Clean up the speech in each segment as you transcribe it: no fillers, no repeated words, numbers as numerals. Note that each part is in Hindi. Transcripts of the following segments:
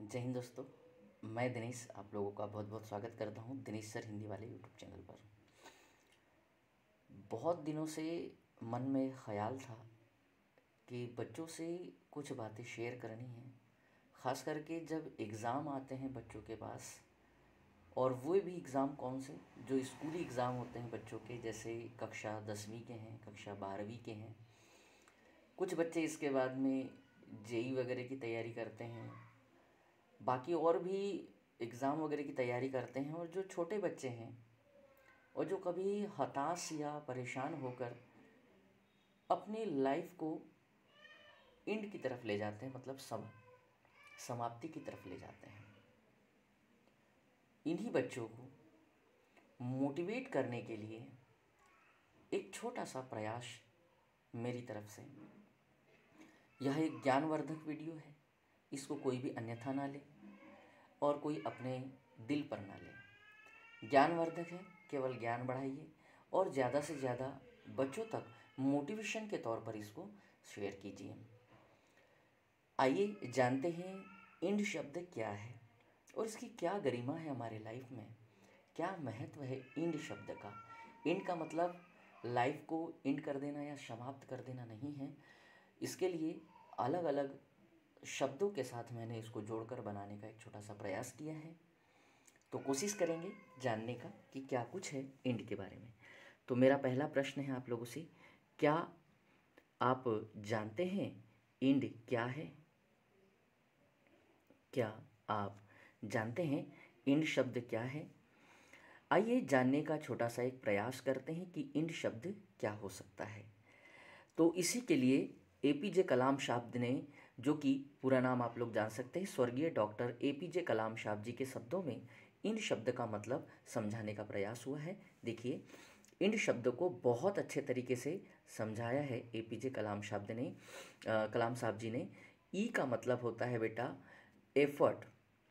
जय हिंद दोस्तों। मैं दिनेश आप लोगों का बहुत बहुत स्वागत करता हूं दिनेश सर हिंदी वाले यूट्यूब चैनल पर। बहुत दिनों से मन में ख़याल था कि बच्चों से कुछ बातें शेयर करनी है, ख़ास करके जब एग्ज़ाम आते हैं बच्चों के पास। और वो भी एग्ज़ाम कौन से, जो स्कूली एग्ज़ाम होते हैं बच्चों के, जैसे कक्षा 10वीं के हैं, कक्षा 12वीं के हैं। कुछ बच्चे इसके बाद में जेई वगैरह की तैयारी करते हैं, बाकी और भी एग्ज़ाम वगैरह की तैयारी करते हैं। और जो छोटे बच्चे हैं और जो कभी हताश या परेशान होकर अपनी लाइफ को एंड की तरफ ले जाते हैं, मतलब समाप्ति की तरफ ले जाते हैं, इन्हीं बच्चों को मोटिवेट करने के लिए एक छोटा सा प्रयास मेरी तरफ से। यह एक ज्ञानवर्धक वीडियो है, इसको कोई भी अन्यथा ना ले और कोई अपने दिल पर ना ले। ज्ञानवर्धक है, केवल ज्ञान बढ़ाइए और ज़्यादा से ज़्यादा बच्चों तक मोटिवेशन के तौर पर इसको शेयर कीजिए। आइए जानते हैं इंड शब्द क्या है और इसकी क्या गरिमा है हमारे लाइफ में, क्या महत्व है इंड शब्द का। इंड का मतलब लाइफ को इंड कर देना या समाप्त कर देना नहीं है। इसके लिए अलग अलग शब्दों के साथ मैंने इसको जोड़कर बनाने का एक छोटा सा प्रयास किया है। तो कोशिश करेंगे जानने का कि क्या कुछ है इंड के बारे में। तो मेरा पहला प्रश्न है आप लोगों से, क्या आप जानते हैं इंड क्या है? क्या आप जानते हैं इंड शब्द क्या है? आइए जानने का छोटा सा एक प्रयास करते हैं कि इंड शब्द क्या हो सकता है। तो इसी के लिए एपीजे कलाम साहब ने, जो कि पूरा नाम आप लोग जान सकते हैं, स्वर्गीय डॉक्टर एपीजे कलाम साहब जी के शब्दों में इंड शब्द का मतलब समझाने का प्रयास हुआ है। देखिए, इंड शब्द को बहुत अच्छे तरीके से समझाया है एपीजे कलाम साहब ने, कलाम साहब जी ने। ई का मतलब होता है बेटा एफर्ट,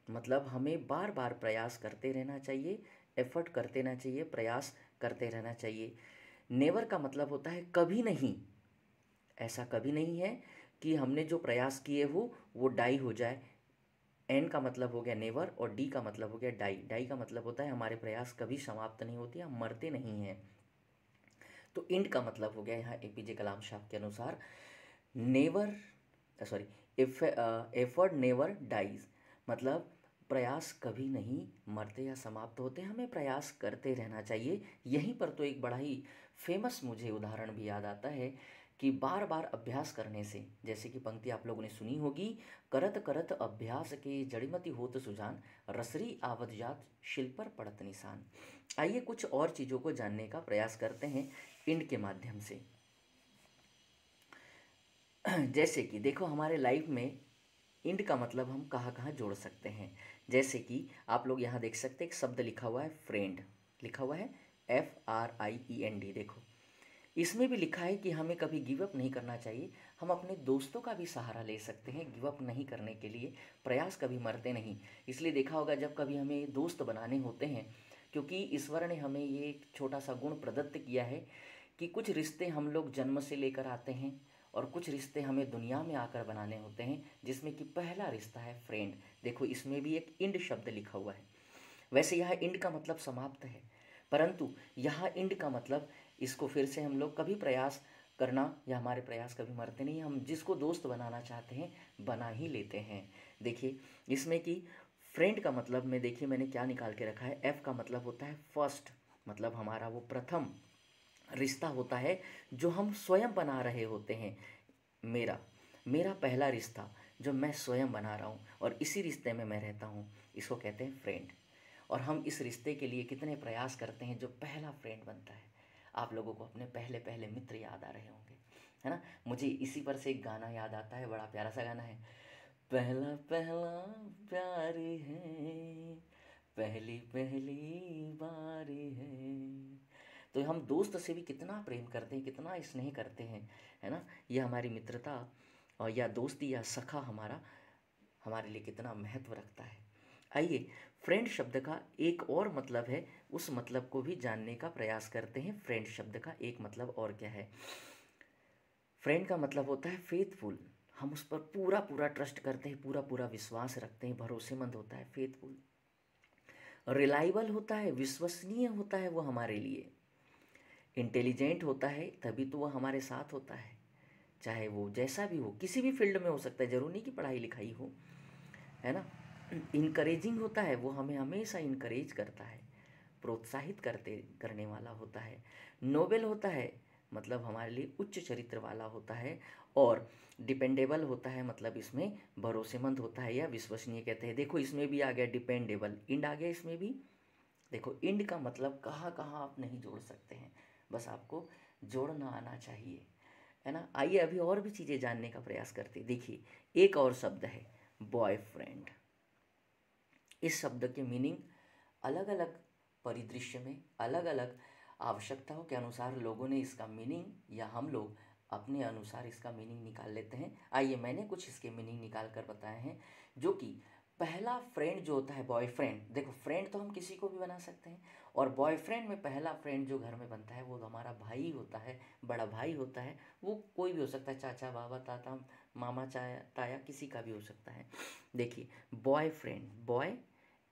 मतलब हमें बार बार प्रयास करते रहना चाहिए, एफर्ट करते रहना चाहिए, प्रयास करते रहना चाहिए। नेवर का मतलब होता है कभी नहीं, ऐसा कभी नहीं है कि हमने जो प्रयास किए हो वो डाई हो जाए। एन का मतलब हो गया नेवर और डी का मतलब हो गया डाई। डाई का मतलब होता है हमारे प्रयास कभी समाप्त नहीं होते, हम मरते नहीं हैं। तो इंड का मतलब हो गया यहाँ एपीजे कलाम साहब के अनुसार never, sorry, effort never dies, मतलब प्रयास कभी नहीं मरते या समाप्त होते, हमें प्रयास करते रहना चाहिए। यहीं पर तो एक बड़ा ही फेमस मुझे उदाहरण भी याद आता है कि बार बार अभ्यास करने से, जैसे कि पंक्ति आप लोगों ने सुनी होगी, करत करत अभ्यास के जड़ीमति होत सुजान, रसरी आवत जात शिल पर पड़त निशान। आइए कुछ और चीज़ों को जानने का प्रयास करते हैं इंड के माध्यम से। जैसे कि देखो, हमारे लाइफ में इंड का मतलब हम कहाँ कहाँ जोड़ सकते हैं। जैसे कि आप लोग यहाँ देख सकते हैं एक शब्द लिखा हुआ है फ्रेंड, लिखा हुआ है FRIEND। देखो, इसमें भी लिखा है कि हमें कभी गिव अप नहीं करना चाहिए। हम अपने दोस्तों का भी सहारा ले सकते हैं गिव अप नहीं करने के लिए, प्रयास कभी मरते नहीं। इसलिए देखा होगा जब कभी हमें दोस्त बनाने होते हैं, क्योंकि ईश्वर ने हमें ये एक छोटा सा गुण प्रदत्त किया है कि कुछ रिश्ते हम लोग जन्म से लेकर आते हैं और कुछ रिश्ते हमें दुनिया में आकर बनाने होते हैं, जिसमें कि पहला रिश्ता है फ्रेंड। देखो, इसमें भी एक इंड शब्द लिखा हुआ है। वैसे यहाँ इंड का मतलब समाप्त है, परंतु यहाँ इंड का मतलब, इसको फिर से हम लोग कभी प्रयास करना या हमारे प्रयास कभी मरते नहीं, हम जिसको दोस्त बनाना चाहते हैं बना ही लेते हैं। देखिए, इसमें कि फ्रेंड का मतलब में, देखिए मैंने क्या निकाल के रखा है। एफ का मतलब होता है फर्स्ट, मतलब हमारा वो प्रथम रिश्ता होता है जो हम स्वयं बना रहे होते हैं। मेरा मेरा पहला रिश्ता जो मैं स्वयं बना रहा हूँ और इसी रिश्ते में मैं रहता हूँ, इसको कहते हैं फ्रेंड। और हम इस रिश्ते के लिए कितने प्रयास करते हैं जो पहला फ्रेंड बनता है। आप लोगों को अपने पहले पहले मित्र याद आ रहे होंगे, है ना। मुझे इसी पर से एक गाना याद आता है, बड़ा प्यारा सा गाना है, पहला पहला प्यार है, पहली पहली बारी है। तो हम दोस्त से भी कितना प्रेम करते हैं, कितना स्नेह करते हैं, है ना। ये हमारी मित्रता और या दोस्ती या सखा हमारा हमारे लिए कितना महत्व रखता है। आइए, फ्रेंड शब्द का एक और मतलब है, उस मतलब को भी जानने का प्रयास करते हैं। फ्रेंड शब्द का एक मतलब और क्या है? फ्रेंड का मतलब होता है फेथफुल, हम उस पर पूरा पूरा ट्रस्ट करते हैं, पूरा पूरा विश्वास रखते हैं, भरोसेमंद होता है, फेथफुल, रिलायबल होता है, विश्वसनीय होता है वो हमारे लिए, इंटेलिजेंट होता है, तभी तो वो हमारे साथ होता है, चाहे वो जैसा भी हो, किसी भी फील्ड में हो सकता है, जरूरी नहीं कि पढ़ाई लिखाई हो, है ना। इनकरेजिंग होता है, वो हमें हमेशा इनकरेज करता है, प्रोत्साहित करने वाला होता है। नोबेल होता है, मतलब हमारे लिए उच्च चरित्र वाला होता है। और डिपेंडेबल होता है, मतलब इसमें भरोसेमंद होता है या विश्वसनीय कहते हैं। देखो इसमें भी आ गया डिपेंडेबल, इंड आ गया इसमें भी। देखो इंड का मतलब कहाँ कहाँ आप नहीं जोड़ सकते हैं, बस आपको जोड़ना आना चाहिए, है ना। आइए अभी और भी चीज़ें जानने का प्रयास करते हैं। देखिए एक और शब्द है बॉयफ्रेंड। इस शब्द के मीनिंग अलग अलग परिदृश्य में, अलग अलग आवश्यकताओं के अनुसार लोगों ने इसका मीनिंग या हम लोग अपने अनुसार इसका मीनिंग निकाल लेते हैं। आइए मैंने कुछ इसके मीनिंग निकाल कर बताए हैं। जो कि पहला फ्रेंड जो होता है बॉयफ्रेंड, देखो फ्रेंड तो हम किसी को भी बना सकते हैं, और बॉयफ्रेंड में पहला फ्रेंड जो घर में बनता है वो हमारा भाई होता है, बड़ा भाई होता है। वो कोई भी हो सकता है, चाचा, बाबा, ताता, मामा, चाया, ताया, किसी का भी हो सकता है। देखिए बॉयफ्रेंड, बॉय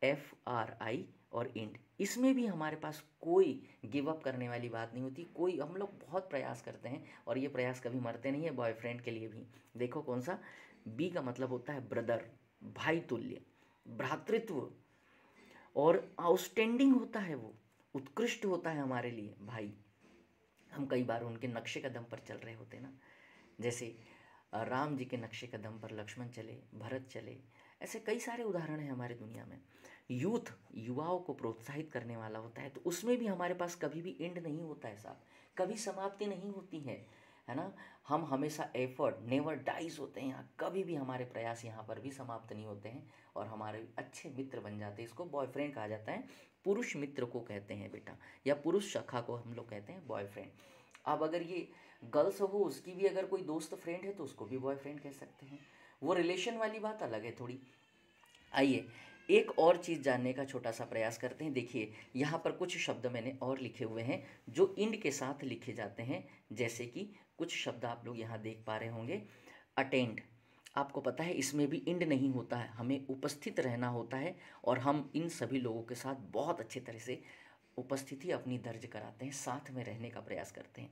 FRI और इंड, इसमें भी हमारे पास कोई गिव अप करने वाली बात नहीं होती। कोई, हम लोग बहुत प्रयास करते हैं और ये प्रयास कभी मरते नहीं है बॉयफ्रेंड के लिए भी। देखो कौन सा, बी का मतलब होता है ब्रदर, भाई तुल्य, भ्रातृत्व, और आउटस्टैंडिंग होता है, वो उत्कृष्ट होता है हमारे लिए भाई। हम कई बार उनके नक्शे कदम पर चल रहे होते हैं ना, जैसे राम जी के नक्शे कदम पर लक्ष्मण चले, भरत चले, ऐसे कई सारे उदाहरण हैं हमारे दुनिया में। यूथ, युवाओं को प्रोत्साहित करने वाला होता है, तो उसमें भी हमारे पास कभी भी एंड नहीं होता है साहब, कभी समाप्ति नहीं होती है ना। हम हमेशा एफर्ट नेवर डाइज होते हैं यहाँ, कभी भी हमारे प्रयास यहाँ पर भी समाप्त नहीं होते हैं, और हमारे अच्छे मित्र बन जाते हैं। इसको बॉयफ्रेंड कहा जाता है, पुरुष मित्र को कहते हैं बेटा, या पुरुष सखा को हम लोग कहते हैं बॉयफ्रेंड। अब अगर ये गर्ल्स हो, उसकी भी अगर कोई दोस्त फ्रेंड है तो उसको भी बॉयफ्रेंड कह सकते हैं, वो रिलेशन वाली बात अलग है थोड़ी। आइए एक और चीज़ जानने का छोटा सा प्रयास करते हैं। देखिए यहाँ पर कुछ शब्द मैंने और लिखे हुए हैं जो इंड के साथ लिखे जाते हैं, जैसे कि कुछ शब्द आप लोग यहाँ देख पा रहे होंगे। अटेंड, आपको पता है इसमें भी इंड नहीं होता है, हमें उपस्थित रहना होता है, और हम इन सभी लोगों के साथ बहुत अच्छे तरह से उपस्थिति अपनी दर्ज कराते हैं, साथ में रहने का प्रयास करते हैं।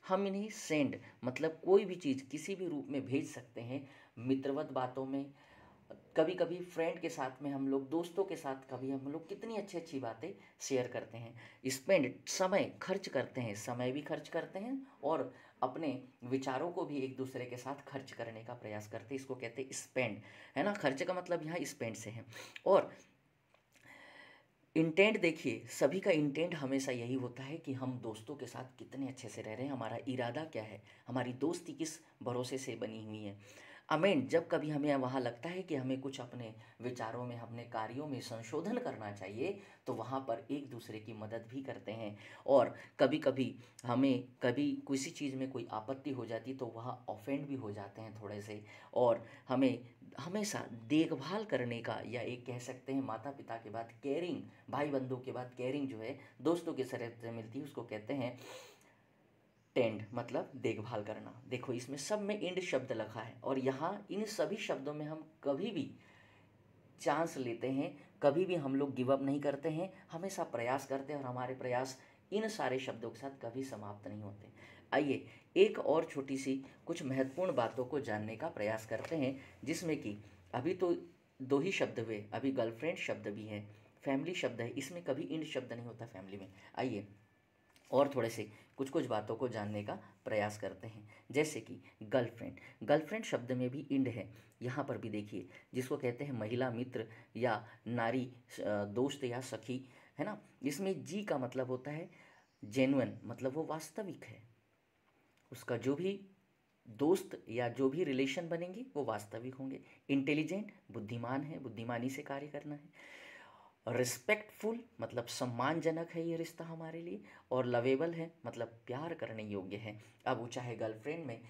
हम इन्हें सेंड, मतलब कोई भी चीज़ किसी भी रूप में भेज सकते हैं, मित्रवत बातों में, कभी कभी फ्रेंड के साथ में, हम लोग दोस्तों के साथ कभी हम लोग कितनी अच्छी अच्छी बातें शेयर करते हैं। स्पेंड, समय खर्च करते हैं, समय भी खर्च करते हैं, और अपने विचारों को भी एक दूसरे के साथ खर्च करने का प्रयास करते हैं, इसको कहते हैं स्पेंड, है ना। खर्च का मतलब यहाँ स्पेंड से है। और इंटेंट, देखिए सभी का इंटेंट हमेशा यही होता है कि हम दोस्तों के साथ कितने अच्छे से रह रहे हैं, हमारा इरादा क्या है, हमारी दोस्ती किस भरोसे से बनी हुई है। अमेंड, जब कभी हमें वहाँ लगता है कि हमें कुछ अपने विचारों में, अपने कार्यों में संशोधन करना चाहिए, तो वहाँ पर एक दूसरे की मदद भी करते हैं। और कभी कभी हमें कभी किसी चीज़ में कोई आपत्ति हो जाती तो वहाँ ऑफेंड भी हो जाते हैं थोड़े से। और हमें हमेशा देखभाल करने का, या एक कह सकते हैं माता पिता के बाद केयरिंग, भाई बंधु के बाद केयरिंग जो है दोस्तों के तरह से मिलती है, उसको कहते हैं टेंड, मतलब देखभाल करना। देखो इसमें सब में इंड शब्द लगा है, और यहाँ इन सभी शब्दों में हम कभी भी चांस लेते हैं, कभी भी हम लोग गिव अप नहीं करते हैं, हमेशा प्रयास करते हैं, और हमारे प्रयास इन सारे शब्दों के साथ कभी समाप्त नहीं होते। आइए एक और छोटी सी कुछ महत्वपूर्ण बातों को जानने का प्रयास करते हैं, जिसमें कि अभी तो दो ही शब्द हुए, अभी गर्लफ्रेंड शब्द भी है, फैमिली शब्द है, इसमें कभी इंड शब्द नहीं होता फैमिली में। आइए और थोड़े से कुछ कुछ बातों को जानने का प्रयास करते हैं, जैसे कि गर्लफ्रेंड, गर्लफ्रेंड शब्द में भी इंड है। यहाँ पर भी देखिए, जिसको कहते हैं महिला मित्र या नारी दोस्त या सखी, है ना। इसमें जी का मतलब होता है जेन्युइन, मतलब वो वास्तविक है, उसका जो भी दोस्त या जो भी रिलेशन बनेंगे वो वास्तविक होंगे। इंटेलिजेंट, बुद्धिमान है, बुद्धिमानी से कार्य करना है। रिस्पेक्टफुल, मतलब सम्मानजनक है ये रिश्ता हमारे लिए। और लवेबल है, मतलब प्यार करने योग्य है। अब वो चाहे गर्लफ्रेंड में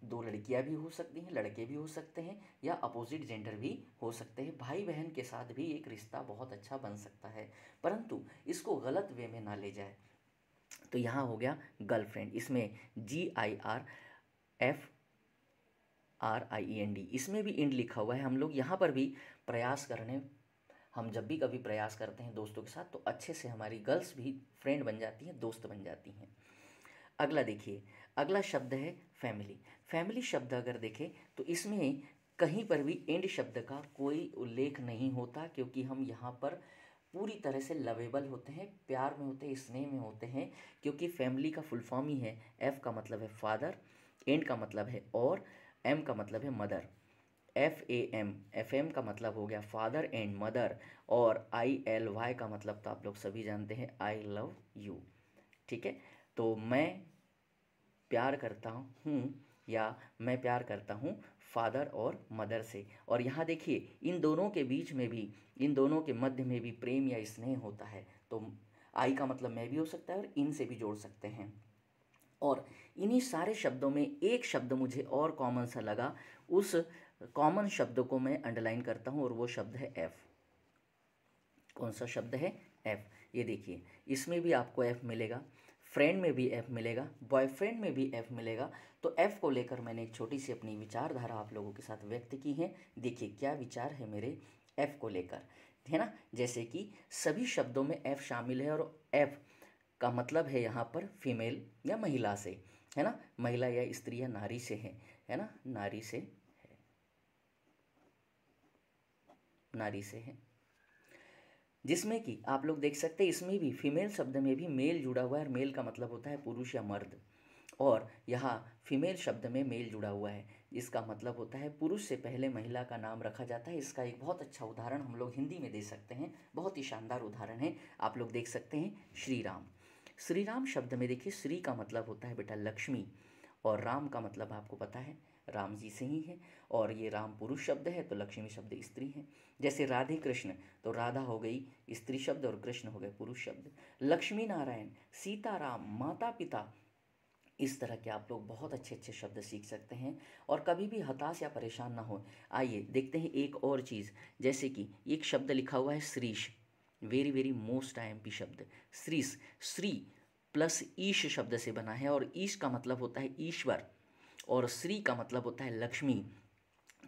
दो लड़कियां भी हो सकती हैं, लड़के भी हो सकते हैं, या अपोजिट जेंडर भी हो सकते हैं, भाई बहन के साथ भी एक रिश्ता बहुत अच्छा बन सकता है, परंतु इसको गलत वे में ना ले जाए। तो यहाँ हो गया गर्लफ्रेंड, इसमें GIRFRIEND RIEND, इसमें भी इंड लिखा हुआ है। हम लोग यहाँ पर भी प्रयास करने, हम जब भी कभी प्रयास करते हैं दोस्तों के साथ तो अच्छे से हमारी गर्ल्स भी फ्रेंड बन जाती हैं, दोस्त बन जाती हैं। अगला देखिए, अगला शब्द है फैमिली। फैमिली शब्द अगर देखें तो इसमें कहीं पर भी एंड शब्द का कोई उल्लेख नहीं होता, क्योंकि हम यहाँ पर पूरी तरह से लवेबल होते हैं, प्यार में होते हैं, स्नेह में होते हैं, क्योंकि फैमिली का फुल फॉर्म ही है, F का मतलब है फादर, एंड का मतलब है और, M का मतलब है मदर। FAM, FM का मतलब हो गया फादर एंड मदर, और ILY का मतलब तो आप लोग सभी जानते हैं, आई लव यू। ठीक है, तो मैं प्यार करता हूँ, या मैं प्यार करता हूँ फादर और मदर से। और यहाँ देखिए, इन दोनों के बीच में भी, इन दोनों के मध्य में भी प्रेम या स्नेह होता है। तो आई का मतलब मैं भी हो सकता है और इन से भी जोड़ सकते हैं। और इन्हीं सारे शब्दों में एक शब्द मुझे और कॉमन सा लगा, उस कॉमन शब्द को मैं अंडरलाइन करता हूँ और वो शब्द है एफ। कौन सा शब्द है? एफ। ये देखिए, इसमें भी आपको एफ मिलेगा, फ्रेंड में भी एफ मिलेगा, बॉयफ्रेंड में भी एफ मिलेगा। तो एफ को लेकर मैंने एक छोटी सी अपनी विचारधारा आप लोगों के साथ व्यक्त की है। देखिए क्या विचार है मेरे एफ को लेकर, है ना। जैसे कि सभी शब्दों में एफ शामिल है, और एफ का मतलब है यहाँ पर फीमेल या महिला से, है ना, महिला या स्त्री या नारी से है ना, नारी से है, नारी से है। जिसमें कि आप लोग देख सकते हैं इसमें भी फीमेल शब्द में भी मेल जुड़ा हुआ है, और मेल का मतलब होता है पुरुष या मर्द, और यहाँ फीमेल शब्द में मेल जुड़ा हुआ है, इसका मतलब होता है पुरुष से पहले महिला का नाम रखा जाता है। इसका एक बहुत अच्छा उदाहरण हम लोग हिंदी में दे सकते हैं, बहुत ही शानदार उदाहरण है। आप लोग देख सकते हैं श्री राम। श्री राम शब्द में देखिए, श्री का मतलब होता है बेटा लक्ष्मी, और राम का मतलब आपको पता है राम जी से ही है, और ये राम पुरुष शब्द है तो लक्ष्मी शब्द स्त्री है। जैसे राधे कृष्ण, तो राधा हो गई स्त्री शब्द और कृष्ण हो गए पुरुष शब्द। लक्ष्मी नारायण, सीता राम, माता पिता, इस तरह के आप लोग बहुत अच्छे अच्छे शब्द सीख सकते हैं, और कभी भी हताश या परेशान ना हो। आइए देखते हैं एक और चीज़, जैसे कि एक शब्द लिखा हुआ है Shrish, very very most IMP शब्द, श्रीश, श्री प्लस ईश शब्द से बना है, और ईश का मतलब होता है ईश्वर, और श्री का मतलब होता है लक्ष्मी।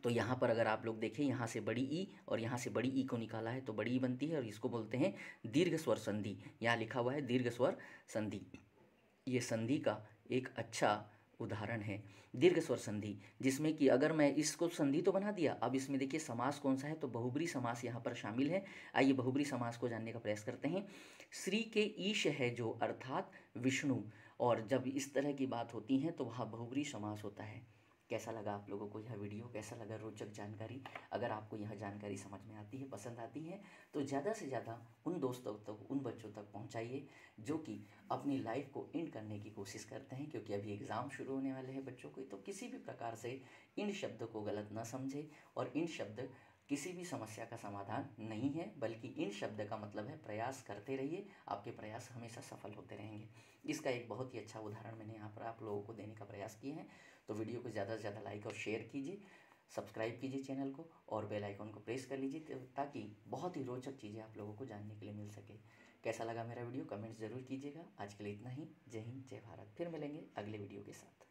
तो यहाँ पर अगर आप लोग देखें, यहाँ से बड़ी ई और यहाँ से बड़ी ई को निकाला है तो बड़ी ई बनती है, और इसको बोलते हैं दीर्घ स्वर संधि। यहाँ लिखा हुआ है दीर्घ स्वर संधि, ये संधि का एक अच्छा उदाहरण है, दीर्घ स्वर संधि, जिसमें कि अगर मैं इसको संधि तो बना दिया, अब इसमें देखिए समास कौन सा है, तो बहुब्री समास यहाँ पर शामिल है। आइए बहुब्री समास को जानने का प्रयास करते हैं। श्री के ईश है जो, अर्थात विष्णु, और जब इस तरह की बात होती है तो वहाँ बहुब्री समास होता है। कैसा लगा आप लोगों को यह वीडियो, कैसा लगा रोचक जानकारी? अगर आपको यह जानकारी समझ में आती है, पसंद आती है, तो ज़्यादा से ज़्यादा उन दोस्तों तक, उन बच्चों तक पहुंचाइए जो कि अपनी लाइफ को एंड करने की कोशिश करते हैं, क्योंकि अभी एग्ज़ाम शुरू होने वाले हैं बच्चों को। तो किसी भी प्रकार से इन शब्द को गलत ना समझे, और इन शब्द किसी भी समस्या का समाधान नहीं है, बल्कि इन शब्द का मतलब है प्रयास करते रहिए, आपके प्रयास हमेशा सफल होते रहेंगे। इसका एक बहुत ही अच्छा उदाहरण मैंने यहाँ पर आप लोगों को देने का प्रयास किया है। तो वीडियो को ज़्यादा से ज़्यादा लाइक और शेयर कीजिए, सब्सक्राइब कीजिए चैनल को, और बेल आइकन को प्रेस कर लीजिए, ताकि बहुत ही रोचक चीज़ें आप लोगों को जानने के लिए मिल सके। कैसा लगा मेरा वीडियो कमेंट ज़रूर कीजिएगा। आज के लिए इतना ही। जय हिंद, जय भारत। फिर मिलेंगे अगले वीडियो के साथ।